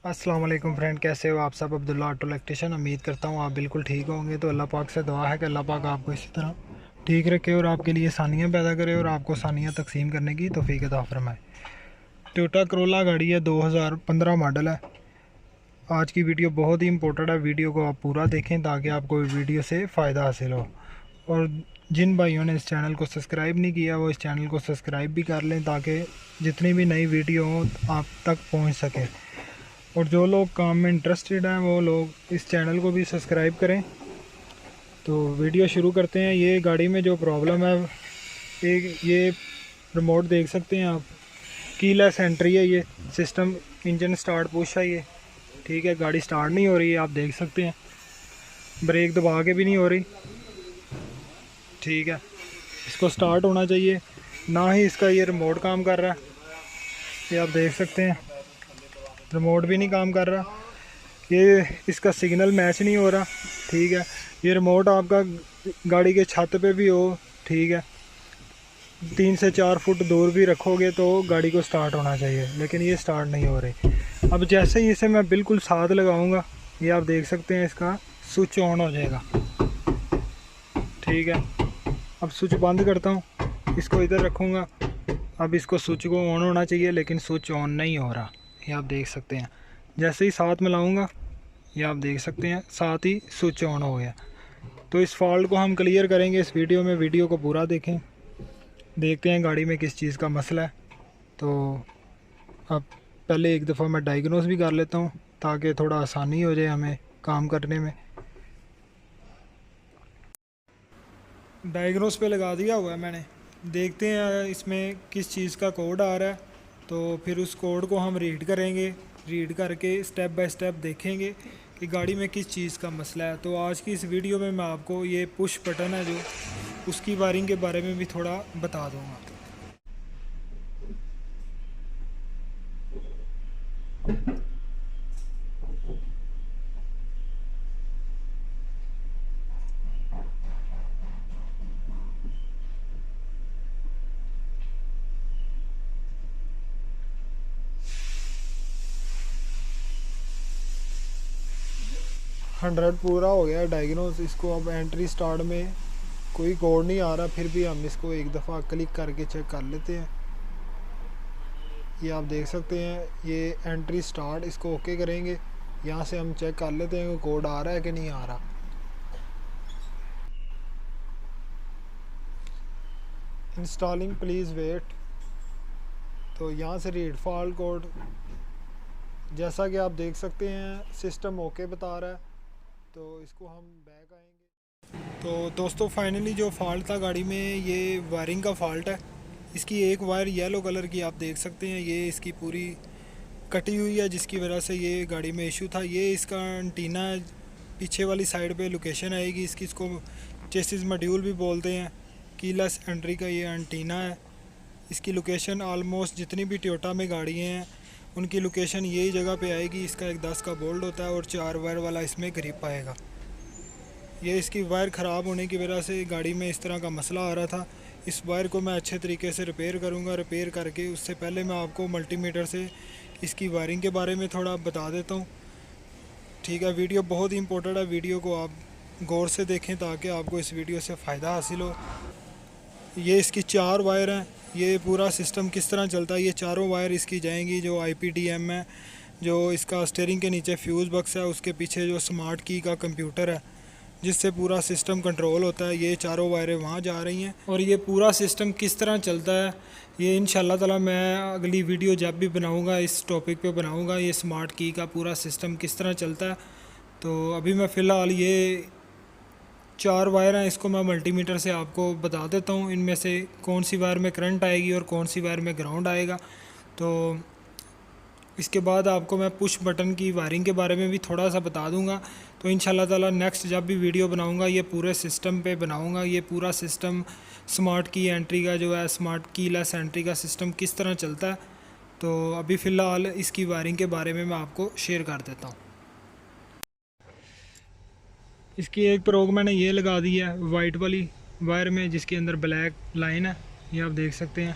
अस्सलाम वालेकुम फ्रेंड, कैसे हो आप सब। Abdullah auto electrician. उम्मीद करता हूँ आप बिल्कुल ठीक होंगे। तो अल्लाह पाक से दुआ है कि अल्लाह पाक आपको इसी तरह ठीक रखे और आपके लिए आसानियाँ पैदा करे और आपको आसानियाँ तकसीम करने की तौफीक अता फरमाए। टोयोटा करोला गाड़ी है, 2015 मॉडल है। आज की वीडियो बहुत ही इंपॉर्टेंट है, वीडियो को आप पूरा देखें ताकि आपको वीडियो से फ़ायदा हासिल हो। और जिन भाइयों ने इस चैनल को सब्सक्राइब नहीं किया वो इस चैनल को सब्सक्राइब भी कर लें ताकि जितनी भी नई वीडियो हो आप तक पहुँच सके। और जो लोग काम में इंटरेस्टेड हैं वो लोग इस चैनल को भी सब्सक्राइब करें। तो वीडियो शुरू करते हैं। ये गाड़ी में जो प्रॉब्लम है, एक ये रिमोट देख सकते हैं आप, कीलेस एंट्री है ये सिस्टम। इंजन स्टार्ट पुश है ये, ठीक है। गाड़ी स्टार्ट नहीं हो रही है, आप देख सकते हैं। ब्रेक दबा के भी नहीं हो रही, ठीक है। इसको स्टार्ट होना चाहिए, ना ही इसका ये रिमोट काम कर रहा है। ये आप देख सकते हैं, रिमोट भी नहीं काम कर रहा। ये इसका सिग्नल मैच नहीं हो रहा, ठीक है। ये रिमोट आपका गाड़ी के छत पे भी हो, ठीक है, 3 से 4 फुट दूर भी रखोगे तो गाड़ी को स्टार्ट होना चाहिए, लेकिन ये स्टार्ट नहीं हो रही। अब जैसे ही इसे मैं बिल्कुल साथ लगाऊंगा, ये आप देख सकते हैं इसका स्विच ऑन हो जाएगा, ठीक है। अब स्विच बंद करता हूँ, इसको इधर रखूँगा। अब इसको स्विच को ऑन होना चाहिए लेकिन स्विच ऑन नहीं हो रहा, ये आप देख सकते हैं। जैसे ही साथ मिलाऊंगा, ये आप देख सकते हैं साथ ही स्विच ऑन हो गया। तो इस फॉल्ट को हम क्लियर करेंगे इस वीडियो में। वीडियो को पूरा देखें, देखते हैं गाड़ी में किस चीज़ का मसला है। तो अब पहले एक दफ़ा मैं डायग्नोस भी कर लेता हूँ ताकि थोड़ा आसानी हो जाए हमें काम करने में। डायग्नोस पे लगा दिया हुआ है मैंने। देखते हैं इसमें किस चीज़ का कोड आ रहा है, तो फिर उस कोड को हम रीड करेंगे। रीड करके स्टेप बाय स्टेप देखेंगे कि गाड़ी में किस चीज़ का मसला है। तो आज की इस वीडियो में मैं आपको ये पुश बटन है जो, उसकी वायरिंग के बारे में भी थोड़ा बता दूँगा। 100 पूरा हो गया डायग्नोस। इसको अब एंट्री स्टार्ट में कोई कोड नहीं आ रहा, फिर भी हम इसको एक दफ़ा क्लिक करके चेक कर लेते हैं। ये आप देख सकते हैं ये एंट्री स्टार्ट, इसको ओके करेंगे। यहाँ से हम चेक कर लेते हैं कि कोड आ रहा है कि नहीं आ रहा। Installing please wait. तो यहाँ से रीड फॉल्ट कोड, जैसा कि आप देख सकते हैं सिस्टम ओके बता रहा है। तो इसको हम बैक आएंगे। तो दोस्तों फाइनली जो फॉल्ट था गाड़ी में, ये वायरिंग का फॉल्ट है। इसकी एक वायर येलो कलर की आप देख सकते हैं, ये इसकी पूरी कटी हुई है, जिसकी वजह से ये गाड़ी में इशू था। ये इसका एंटीना है, पीछे वाली साइड पे लोकेशन आएगी इसकी। इसको चेसिस मॉड्यूल भी बोलते हैं। कीलेस एंट्री का ये एंटीना है। इसकी लोकेशन ऑलमोस्ट जितनी भी टोयोटा में गाड़ियाँ हैं उनकी लोकेशन यही जगह पे आएगी। इसका एक 10 का बोल्ट होता है और 4 वायर वाला इसमें ग्रिप आएगा। ये इसकी वायर ख़राब होने की वजह से गाड़ी में इस तरह का मसला आ रहा था। इस वायर को मैं अच्छे तरीके से रिपेयर करूँगा। रिपेयर करके उससे पहले मैं आपको मल्टीमीटर से इसकी वायरिंग के बारे में थोड़ा बता देता हूँ, ठीक है। वीडियो बहुत ही इंपॉर्टेंट है, वीडियो को आप गौर से देखें ताकि आपको इस वीडियो से फ़ायदा हासिल हो। ये इसकी 4 वायर हैं। ये पूरा सिस्टम किस तरह चलता है, ये चारों वायर इसकी जाएंगी जो IPDM है, जो इसका स्टीयरिंग के नीचे फ्यूज़ बक्स है, उसके पीछे जो स्मार्ट की का कंप्यूटर है जिससे पूरा सिस्टम कंट्रोल होता है, ये चारों वायरें वहाँ जा रही हैं। और ये पूरा सिस्टम किस तरह चलता है ये इंशाल्लाह ताला मैं अगली वीडियो जब भी बनाऊँगा इस टॉपिक पे बनाऊँगा, ये स्मार्ट की का पूरा सिस्टम किस तरह चलता है। तो अभी मैं फ़िलहाल ये 4 वायर हैं, इसको मैं मल्टीमीटर से आपको बता देता हूँ इनमें से कौन सी वायर में करंट आएगी और कौन सी वायर में ग्राउंड आएगा। तो इसके बाद आपको मैं पुश बटन की वायरिंग के बारे में भी थोड़ा सा बता दूंगा। तो इंशाल्लाह ताला नेक्स्ट जब भी वीडियो बनाऊंगा ये पूरे सिस्टम पे बनाऊंगा। ये पूरा सिस्टम स्मार्ट की एंट्री का जो है, स्मार्ट की लेस एंट्री का सिस्टम किस तरह चलता है। तो अभी फ़िलहाल इसकी वायरिंग के बारे में मैं आपको शेयर कर देता हूँ। इसकी एक प्रोग मैंने ये लगा दी है वाइट वाली वायर में, जिसके अंदर ब्लैक लाइन है, ये आप देख सकते हैं,